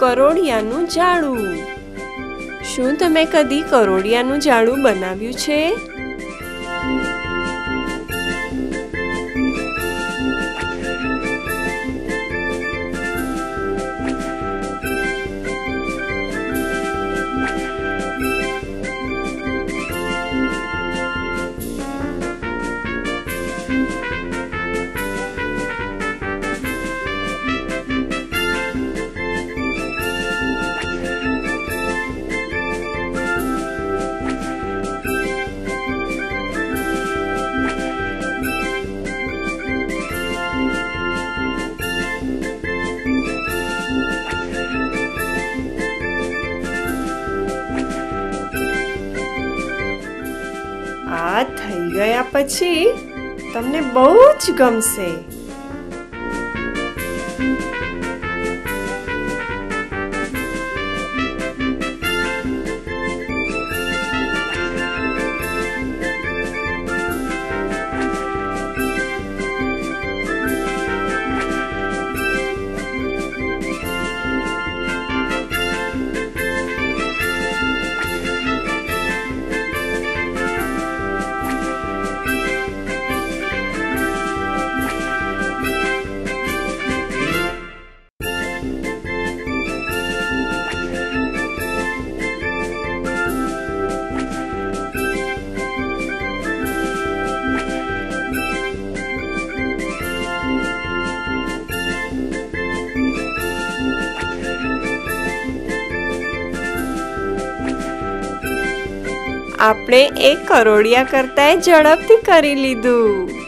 કરોડિયાનું જાળું। શું તમે કદી કરોડિયાનું જાળું બનાવ્યું છે? આ થઈ ગયા પછી તમને બહુ જ ગમશે। આપણે એક કરોડિયા કરતાંય ઝડપથી કરી લીધું।